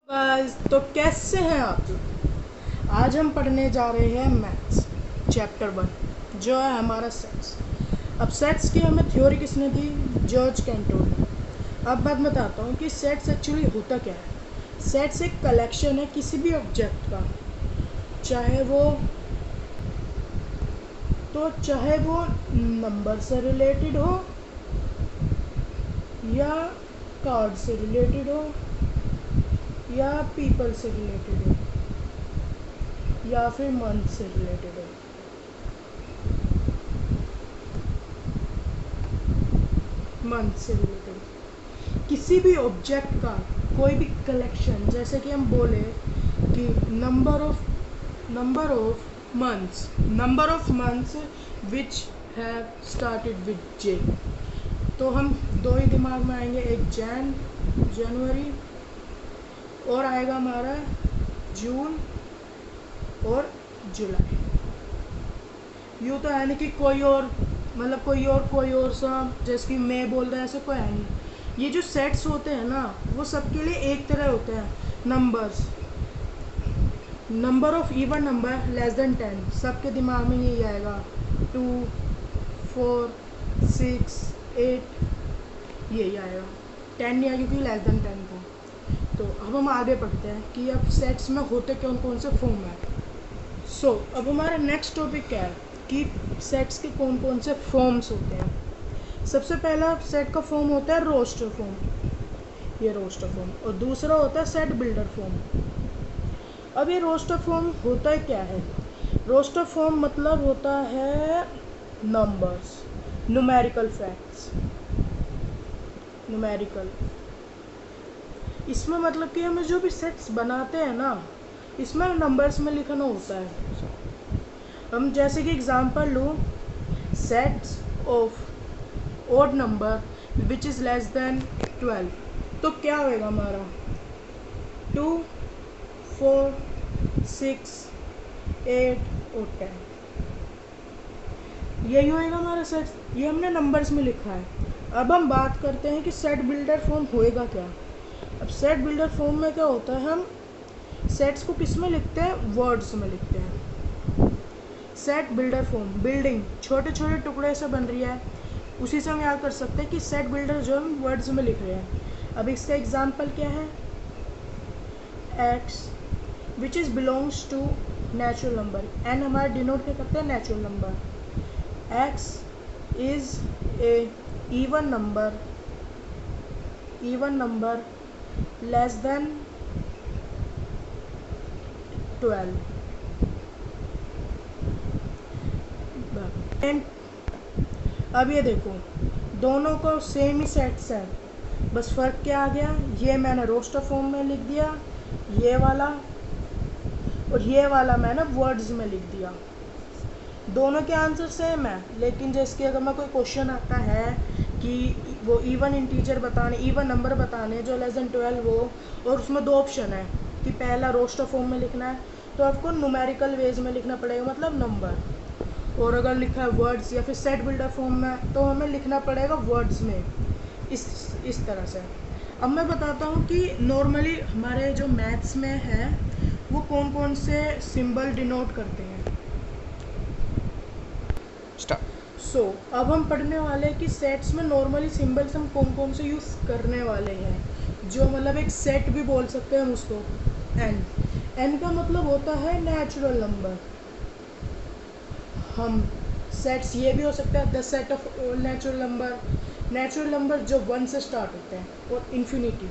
Guys, तो कैसे हैं आप लोग। आज हम पढ़ने जा रहे हैं मैथ्स चैप्टर 1 जो है हमारा सेट्स। अब सेट्स की हमें थ्योरी किसने दी? जॉर्ज कैंटोर ने। अब मैं बताता हूँ कि सेट्स एक्चुअली होता क्या है। सेट्स एक कलेक्शन है किसी भी ऑब्जेक्ट का, चाहे वो नंबर से रिलेटेड हो या कार्ड से रिलेटेड हो या पीपल से रिलेटेड हो या फिर मंथ से रिलेटेड हो। मंथ से रिलेटेड किसी भी ऑब्जेक्ट का कोई भी कलेक्शन, जैसे कि हम बोले कि number of months which have started with J. तो हम दो ही दिमाग में आएंगे, एक जनवरी और आएगा हमारा जून और जुलाई। यूँ तो है नहीं कि कोई और सा, जैसे कि मैं बोल रहा है, ऐसे कोई है नहीं। ये जो सेट्स होते हैं ना, वो सबके लिए एक तरह होते हैं। Number of even number less then 10, सबके दिमाग में यही आएगा। 2, 4, 6, 8 यही आएगा। 10 नहीं आएगा क्योंकि लेस देन 10 था। तो अब हम आगे पढ़ते हैं कि अब सेट्स में होते कौन कौन से फॉर्म है। अब हमारा नेक्स्ट टॉपिक क्या है कि सेट्स के कौन कौन से फॉर्म्स होते हैं। सबसे पहला सेट का फॉर्म होता है रोस्टर फॉर्म, ये रोस्टर फॉर्म, और दूसरा होता है सेट बिल्डर फॉर्म। अब ये रोस्टर फॉर्म होता है क्या है? रोस्टर फॉर्म मतलब होता है नंबर्स, न्यूमेरिकल फैक्ट्स, न्यूमेरिकल। इसमें मतलब कि हमें जो भी सेट्स बनाते हैं ना, इसमें नंबर्स में लिखना होता है। हम जैसे कि एग्जांपल लूँ, sets of odd number which is less than 12, तो क्या होएगा हमारा 2, 4, 6, 8 और 10, यही होएगा हमारा सेट। ये हमने नंबर्स में लिखा है। अब हम बात करते हैं कि सेट बिल्डर फॉर्म होएगा क्या। अब सेट बिल्डर फॉर्म में क्या होता है, हम सेट्स को किस में लिखते हैं? वर्ड्स में लिखते हैं। सेट बिल्डर फॉर्म, बिल्डिंग छोटे छोटे टुकड़े से बन रही है, उसी से हम याद कर सकते हैं कि सेट बिल्डर जो हम वर्ड्स में लिख रहे हैं। अब इसका एग्जांपल क्या है? X which is belongs to natural number, N हमारा डिनोट क्या करते हैं? Natural number. X is a even number less than 12। अब ये देखो, दोनों को सेम ही सेट्स है, बस फ़र्क क्या आ गया? ये मैंने रोस्टर फॉर्म में लिख दिया, ये वाला, और ये वाला मैंने वर्ड्स में लिख दिया। दोनों के आंसर सेम है, लेकिन जैसे कि अगर मैं कोई क्वेश्चन आता है कि वो इवन नंबर बताने जो लेस देन 12 हो, और उसमें दो ऑप्शन है कि पहला रोस्टर फॉर्म में लिखना है, तो आपको न्यूमेरिकल वेज में लिखना पड़ेगा, मतलब नंबर। और अगर लिखा है वर्ड्स या फिर सेट बिल्डर फॉर्म में, तो हमें लिखना पड़ेगा वर्ड्स में, इस तरह से। अब मैं बताता हूँ कि नॉर्मली हमारे जो मैथ्स में है वो कौन कौन से सिंबल डिनोट करते हैं। अब हम पढ़ने वाले हैं कि सेट्स में नॉर्मली सिंबल्स हम कौन कौन से यूज़ करने वाले हैं, जो मतलब एक सेट भी बोल सकते हैं हम उसको। एन का मतलब होता है नेचुरल नंबर। हम सेट्स ये भी हो सकता है the set of natural number जो 1 से स्टार्ट होते हैं, और इन्फिनिटी।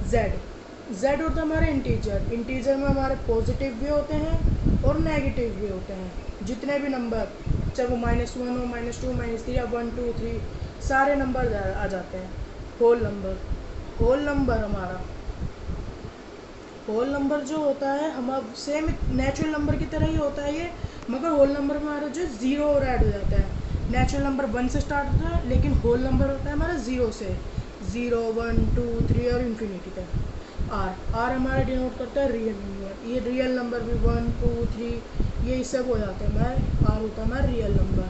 जेड होता है हमारा इंटीजर में हमारे पॉजिटिव भी होते हैं और नेगेटिव भी होते हैं। जितने भी नंबर, चाहे वो -1 हो, -2, -3 या 1, 2, 3, सारे नंबर आ जाते हैं। होल नंबर जो होता है, हम अब सेम नेचुरल नंबर की तरह ही होता है ये, मगर होल नंबर में हमारा जो 0 और ऐड हो जाता है। नेचुरल नंबर 1 से स्टार्ट होता है, लेकिन होल नंबर होता है हमारा 0 से, 0, 1, 2, 3 और इन्फिनिटी तक। आर हमारा डिनोट करता है रियल नंबर। ये रियल नंबर भी 1, 2, 3 ये सब हो जाते हैं हमारे, आर होता है हमारा रियल नंबर।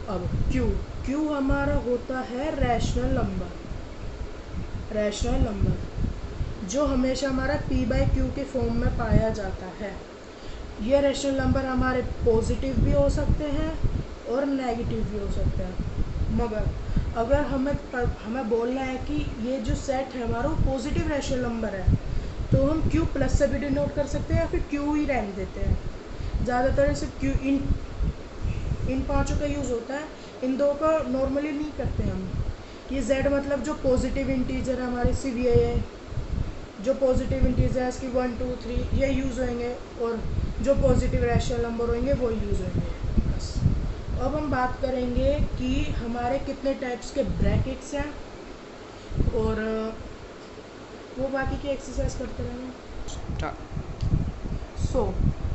अब क्यू हमारा होता है रैशनल नंबर। जो हमेशा हमारा p/q के फॉर्म में पाया जाता है। ये रेशनल नंबर हमारे पॉजिटिव भी हो सकते हैं और नेगेटिव भी हो सकते हैं, मगर अगर हमें बोलना है कि ये जो सेट है हमारा वो पॉजिटिव रेशनल नंबर है, तो हम q प्लस से भी डिनोट कर सकते हैं या फिर q ही रहने देते हैं। ज़्यादातर इसे q इन पांचों का यूज़ होता है, इन दो का नॉर्मली नहीं करते हम। ये z मतलब जो पॉजिटिव इंटीजर है हमारे, सिर्फ ये है जो पॉजिटिव इंटीजर है, इसकी 1 2 3 ये यूज़ होंगे, और जो पॉजिटिव रैशनल नंबर होंगे वो यूज़ होंगे। बस अब हम बात करेंगे कि हमारे कितने टाइप्स के ब्रैकेट्स हैं, और वो बाकी की एक्सरसाइज करते रहेंगे।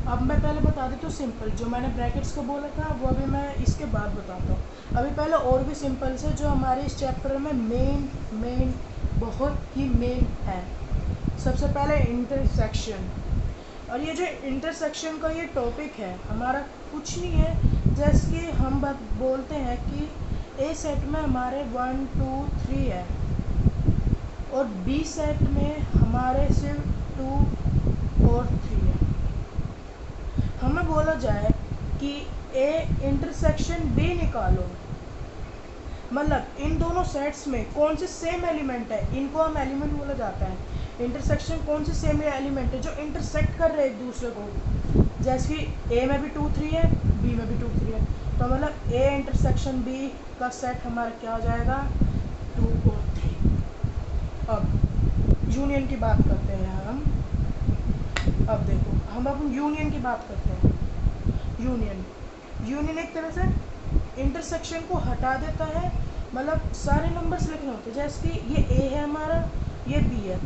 अब मैं पहले बता देता हूँ सिंपल, जो मैंने ब्रैकेट्स को बोला था वो अभी मैं इसके बाद बताता हूँ। अभी पहले और भी सिंपल से जो हमारे इस चैप्टर में मेन बहुत ही मेन है। सबसे पहले इंटरसेक्शन, और ये जो इंटरसेक्शन का ये टॉपिक है हमारा कुछ नहीं है, जैसे कि हम बोलते हैं कि ए सेट में हमारे 1 2 3 है और बी सेट में हमारे सिर्फ 2 और 3 है। हमें बोला जाए कि ए इंटरसेक्शन बी निकालो, मतलब इन दोनों सेट्स में कौन से सेम एलिमेंट है, इनको हम एलिमेंट बोला जाता है। इंटरसेक्शन कौन से सेम एलिमेंट है जो इंटरसेक्ट कर रहे हैं एक दूसरे को, जैसे कि ए में भी 2 3 है, बी में भी 2 3 है, तो मतलब ए इंटरसेक्शन बी का सेट हमारा क्या हो जाएगा, 2 और 3। अब यूनियन की बात करते हैं हम। अब देखो हम अब यूनियन की बात करते हैं। यूनियन एक तरह से इंटरसेक्शन को हटा देता है, मतलब सारे नंबर्स लिखने होते हैं, जैसे कि ये ए है हमारा, ये बी है,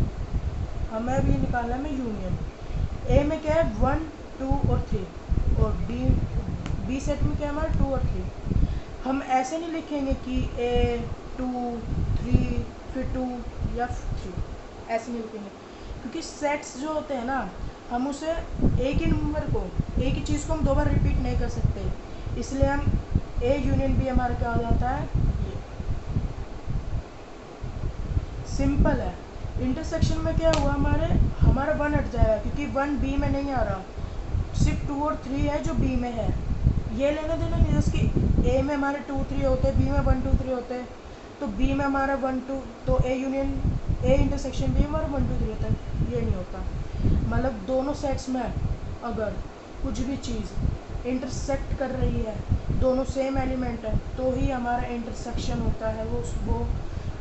हमें अभी निकालना है यूनियन। ए में क्या है 1 2 और 3, और बी सेट में क्या है हमारा 2 और 3। हम ऐसे नहीं लिखेंगे कि ए 2 3 फिर 2 या 3, ऐसे नहीं लिखेंगे, क्योंकि सेट्स जो होते हैं ना, हम उसे एक ही नंबर को, एक ही चीज़ को हम 2 बार रिपीट नहीं कर सकते, इसलिए हम ए यूनियन बी हमारा क्या हो जाता है, ये सिंपल है। इंटरसेक्शन में क्या हुआ हमारा 1 हट जाएगा, क्योंकि 1 बी में नहीं आ रहा, सिर्फ 2 और 3 है जो बी में है, ये लेना देना नहीं। जैसे कि ए में हमारे 2 3 होते हैं, बी में 1 2 3 होते हैं, तो बी में हमारा 1 2, तो ए इंटरसेक्शन बी हमारा 1 2 3 होता है, ये नहीं होता। मतलब दोनों सेट्स में अगर कुछ भी चीज़ इंटरसेक्ट कर रही है, दोनों सेम एलिमेंट है, तो ही हमारा इंटरसेक्शन होता है। वो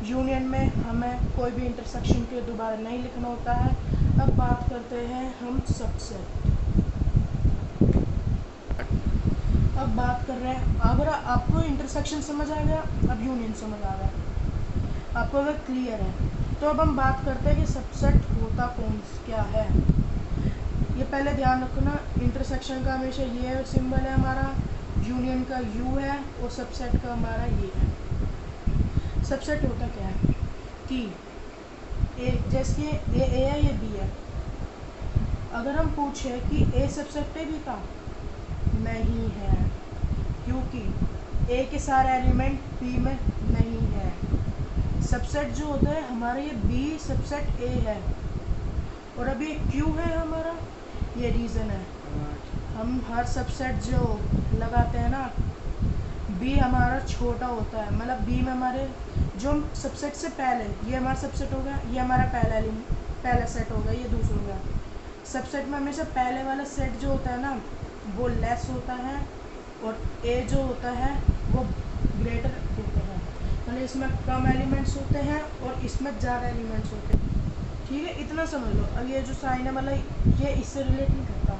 यूनियन में हमें कोई भी इंटरसेक्शन के दोबारा नहीं लिखना होता है। अब बात करते हैं हम सबसेट। अब बात कर रहे हैं, अगर आपको इंटरसेक्शन समझ आ गया, अब यूनियन समझ आ गया, आपको अगर क्लियर है, तो अब हम बात करते हैं कि सबसेट होता क्या है। ये पहले ध्यान रखना, इंटरसेक्शन का हमेशा ये सिंबल है हमारा, यूनियन का यू है, और सबसेट का हमारा ये है। सबसेट होता क्या है कि जैसे ए है, ये बी है, अगर हम पूछे कि ए सबसेट है बी का, नहीं है, क्योंकि ए के सारे एलिमेंट बी में नहीं है। सबसेट जो होता है हमारा, ये बी सबसेट ए है, और अभी क्यू है हमारा, ये रीज़न है। हम हर सबसेट जो लगाते हैं ना, बी हमारा छोटा होता है, मतलब बी में हमारे जो सबसेट से पहले, ये हमारा सबसेट हो गया, ये हमारा पहला सेट हो गया, ये दूसरा हो गया। सबसेट में हमेशा पहले वाला सेट जो होता है ना, वो लेस होता है, और ए जो होता है वो ग्रेटर होता है, मतलब इसमें कम एलिमेंट्स होते हैं और इसमें ज़्यादा एलिमेंट्स होते हैं। ठीक है, इतना समझ लो। अब ये जो साइन है, मतलब ये इससे रिलेट नहीं करता।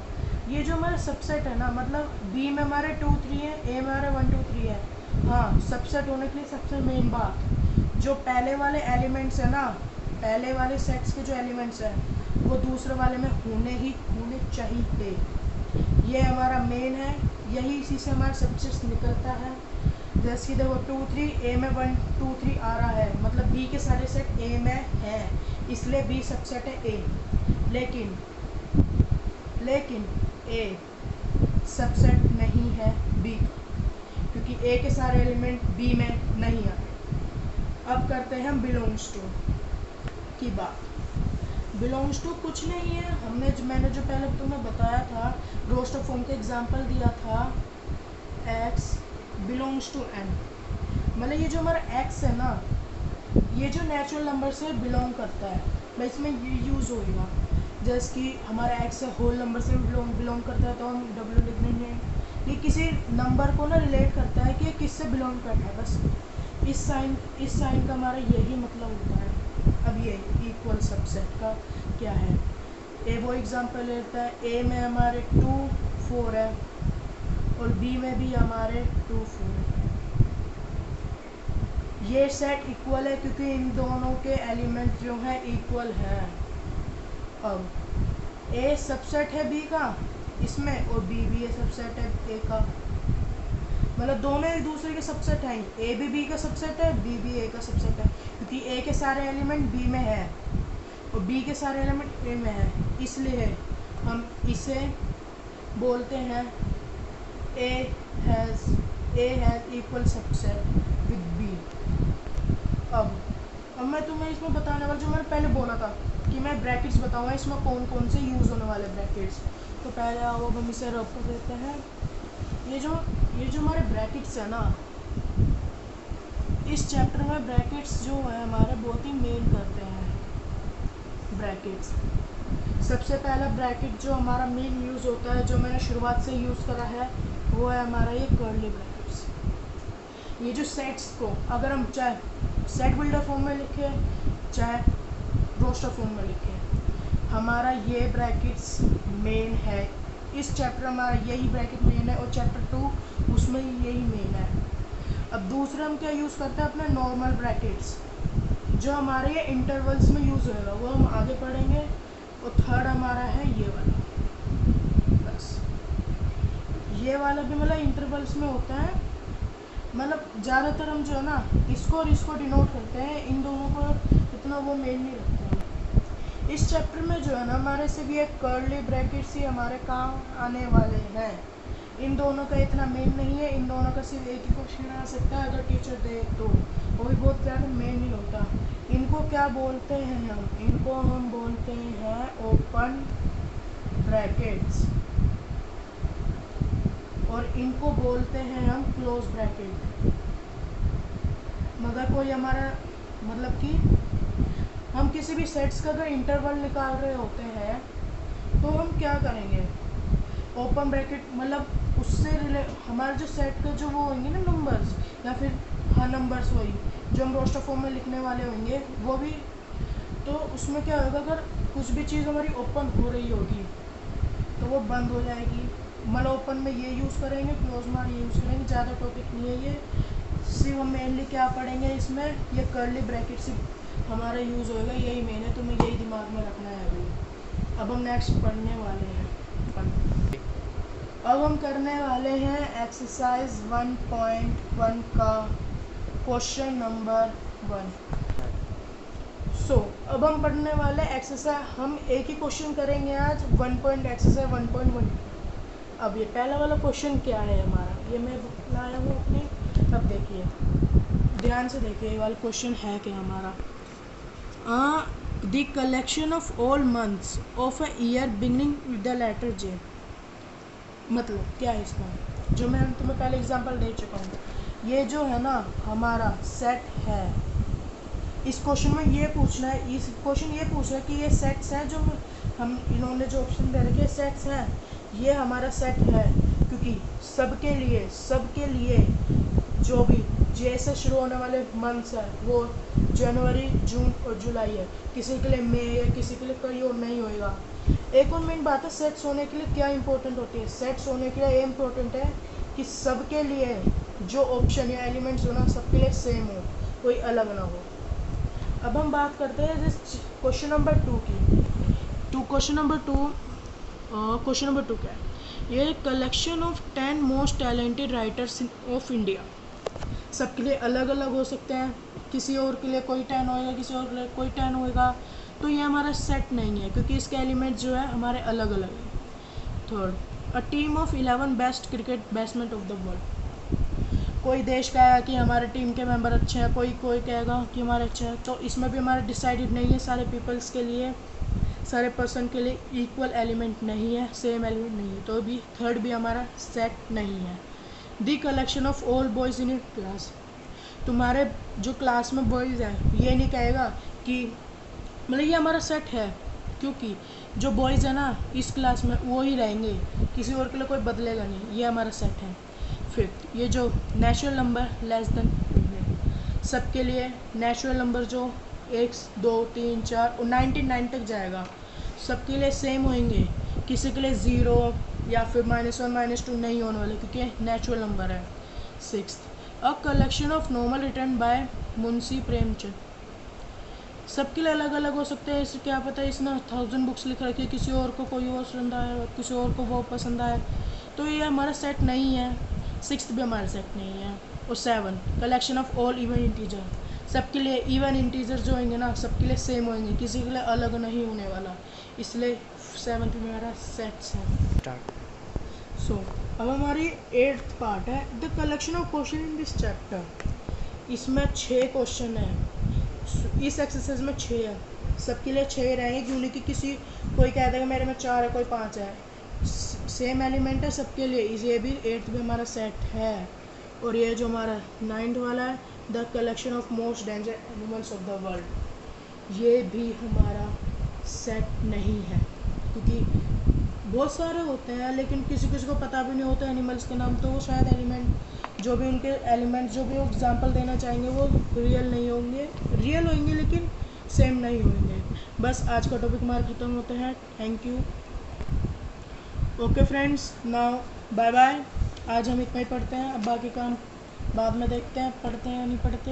ये जो हमारा सबसेट है ना, मतलब बी में हमारे 2 3 है, ए में हमारे 1 2 3 है। हाँ, सबसेट होने के लिए सबसे मेन बात, जो पहले वाले एलिमेंट्स है ना, पहले वाले सेट्स के जो एलिमेंट्स हैं वो दूसरे वाले में होने चाहिए। ये हमारा मेन है, यही इसी से हमारा सबसेट निकलता है। जैसे कि देखो 2 3, ए में 1 2 3 आ रहा है, मतलब बी के सारे सेट ए में हैं, इसलिए बी सबसेट है ए। लेकिन ए सबसेट नहीं है बी, क्योंकि ए के सारे एलिमेंट बी में नहीं आते। अब करते हैं हम बिलोंग्स टू की बात। बिलोंग्स टू कुछ नहीं है, मैंने जो पहले तुम्हें बताया था, रोस्टर फॉर्म का एग्जांपल दिया था, x बिलोंग्स टू n। मतलब ये जो हमारा x है ना, ये जो नेचुरल नंबर से बिलोंग करता है, मैं इसमें ये यूज़ होगा। जैसे कि हमारा x होल नंबर से बिलोंग करता है तो हम w लिख देंगे। ये किसी नंबर को ना रिलेट करता है कि ये किससे बिलोंग करता है, बस इस साइन का हमारा यही मतलब होता है। अब ये इक्वल सबसेट का क्या है, ए वो एग्जांपल लेता है, ए में हमारे 2 4 है और बी में भी हमारे 2 4 है। ये सेट इक्वल है क्योंकि इन दोनों के एलिमेंट जो हैं इक्वल है। अब ए सबसेट है बी का इसमें और बी भी ये सबसेट है ए का, मतलब दोनों एक दूसरे के सबसेट हैं। ए भी बी का सबसेट है, बी भी ए का सबसेट है, क्योंकि ए के सारे एलिमेंट बी में है और बी के सारे एलिमेंट ए में है, इसलिए हम इसे बोलते हैं A has equal subset with B. अब मैं तुम्हें इसमें बताने वाला, जो मैंने पहले बोला था कि मैं ब्रैकेट्स बताऊंगा इसमें कौन कौन से यूज़ होने वाले ब्रैकेट्स। तो पहले आओ हम इसे रब कर देते हैं। ये जो हमारे ब्रैकेट्स है ना, इस चैप्टर में ब्रैकेट्स जो है हमारे बहुत ही मेन करते हैं ब्रैकेट्स। सबसे पहला ब्रैकेट जो हमारा मेन यूज़ होता है, जो मैंने शुरुआत से यूज़ करा है, वो है हमारा ये कर्ली ब्रैकेट्स। ये जो सेट्स को अगर हम चाहे सेट बिल्डर फॉर्म में लिखें चाहे रोस्टर फॉर्म में लिखें, हमारा ये ब्रैकेट्स मेन है। इस चैप्टर हमारा यही ब्रैकेट मेन है और चैप्टर 2 उसमें यही मेन है। अब दूसरा हम क्या यूज़ करते हैं, अपने नॉर्मल ब्रैकेट्स जो हमारे ये इंटरवल्स में यूज़ होगा वो हम आगे पढ़ेंगे। और थर्ड हमारा है ये वाला, बस ये वाला भी मतलब इंटरवल्स में होता है। मतलब ज़्यादातर हम जो है ना इसको और इसको डिनोट करते हैं, इन दोनों को इतना वो मेन नहीं रखते हैं। इस चैप्टर में जो है ना हमारे सिर्फ ये कर्ली ब्रैकेट्स ही हमारे काम आने वाले हैं। इन दोनों का इतना मेन नहीं है, इन दोनों का सिर्फ एक ही क्वेश्चन आ सकता है अगर टीचर दे तो, वो भी बहुत ज़्यादा मेन नहीं होता। इनको क्या बोलते हैं हम, इनको हम बोलते हैं ओपन ब्रैकेट्स और इनको बोलते हैं हम क्लोज ब्रैकेट। मगर कोई हमारा मतलब कि हम किसी भी सेट्स का अगर इंटरवल निकाल रहे होते हैं तो हम क्या करेंगे, ओपन ब्रैकेट मतलब उससे हमारे जो सेट का जो वो होंगे ना नंबर्स या फिर हाँ नंबर्स वही जो हम रोस्टर फॉर्म में लिखने वाले होंगे वो भी, तो उसमें क्या होगा, अगर कुछ भी चीज़ हमारी ओपन हो रही होगी तो वो बंद हो जाएगी। मतलब ओपन में ये यूज़ करेंगे, क्लोज में ये यूज़ करेंगे, ज़्यादा टॉपिक नहीं है ये। सिर्फ हम मेनली क्या पढ़ेंगे इसमें, ये कर्ली ब्रैकेट सिर्फ हमारा यूज़ होएगा, यही मेन है, तुम्हें यही दिमाग में रखना है अभी। अब हम नेक्स्ट पढ़ने वाले हैं, अब हम करने वाले हैं एक्सरसाइज 1.1 का क्वेश्चन नंबर 1। सो अब हम पढ़ने वाले एक्सरसाइज, हम एक ही क्वेश्चन करेंगे आज एक्सरसाइज 1.1। अब ये पहला वाला क्वेश्चन क्या है हमारा, ये मैं लाया हूँ अपनी। अब देखिए ध्यान से देखिए ये वाला क्वेश्चन है क्या हमारा। The collection of all months of a year beginning with the letter J. मतलब क्या है इसका, जो मैं तुम्हें पहले एग्जांपल दे चुका हूँ। ये जो है ना हमारा सेट है, इस क्वेश्चन में ये पूछना है, इस क्वेश्चन ये पूछ रहा है कि ये सेट्स हैं जो हम इन्होंने जो ऑप्शन दे रखे सेट्स हैं, ये हमारा सेट है क्योंकि सबके लिए जो भी जे से शुरू होने वाले मंथ्स है वो जनवरी जून और जुलाई है, किसी के लिए मई है, किसी के लिए कोई और नहीं होएगा। एक और मेन बात है सेट्स होने के लिए क्या इंपॉर्टेंट होती है, सेट्स होने के लिए ये इंपॉर्टेंट है कि सबके लिए जो ऑप्शन या एलिमेंट्स हो ना सबके लिए सेम हो, कोई अलग ना हो। अब हम बात करते हैं क्वेश्चन नंबर 2 की। क्वेश्चन नंबर टू क्या है, ये collection of 10 most talented writers of India. सबके लिए अलग अलग हो सकते हैं, किसी और के लिए कोई 10 होएगा, किसी और के लिए कोई 10 होएगा, तो ये हमारा सेट नहीं है क्योंकि इसके एलिमेंट जो है हमारे अलग अलग हैं। Third, a team of 11 best cricket batsman of the world. कोई देश कहेगा कि हमारे टीम के मेंबर अच्छे हैं, कोई कहेगा कि हमारे अच्छे हैं, तो इसमें भी हमारा डिसाइडेड नहीं है सारे पीपल्स के लिए। सारे पर्सन के लिए इक्वल एलिमेंट नहीं है, सेम एलिमेंट नहीं है, तो भी थर्ड भी हमारा सेट नहीं है। The collection of all boys in your class, तुम्हारे जो क्लास में बॉयज़ हैं ये नहीं कहेगा कि मतलब ये हमारा सेट है, क्योंकि जो बॉयज़ है ना इस क्लास में वो ही रहेंगे, किसी और के लिए कोई बदलेगा नहीं, ये हमारा सेट है। फिफ्थ, ये जो नेचुरल नंबर लेस देन सबके लिए नेचुरल नंबर जो 1 2 3 4 और 99 तक जाएगा सबके लिए सेम होंगे, किसी के लिए 0 या फिर -1 -2 नहीं होने वाले, क्योंकि नेचुरल नंबर है। Sixth, a collection of normal return by Munshi Premchand, सबके लिए अलग अलग हो सकते हैं, इससे क्या पता इसने 1000 बुक्स लिख रखी है, किसी और को कोई और पसंद आया, किसी और को वो पसंद आया, तो ये हमारा सेट नहीं है। सिक्स्थ भी हमारा सेट नहीं है। और 7, collection of all even integer, सबके लिए इवन इंटीजर जो होंगे ना सबके लिए सेम होंगे, किसी के लिए अलग नहीं होने वाला, इसलिए 7th में हमारा सेट्स है। सो अब हमारी 8th पार्ट है the collection of question in this chapter. इसमें 6 क्वेश्चन है, इस एक्सरसाइज में 6 है, सबके लिए 6 रहेंगे, क्यों नहीं कि किसी कोई कह देगा मेरे में 4 है कोई 5 है, सेम एलिमेंट है सबके लिए, ये भी 8th में हमारा सेट है। और ये जो हमारा 9th वाला है the collection of most danger animals of the world, ये भी हमारा सेट नहीं है, क्योंकि बहुत सारे होते हैं लेकिन किसी किसी को पता भी नहीं होता एनिमल्स के नाम, तो वो शायद एलिमेंट जो भी उनके एलिमेंट जो भी एग्जांपल देना चाहेंगे वो रियल नहीं होंगे, रियल होंगे लेकिन सेम नहीं होंगे। बस आज का टॉपिक हमारा खत्म होता है। Thank you. Okay friends, now bye bye. आज हम इतना ही पढ़ते हैं, अब बाकी काम बाद में देखते हैं पढ़ते हैं या नहीं पढ़ते।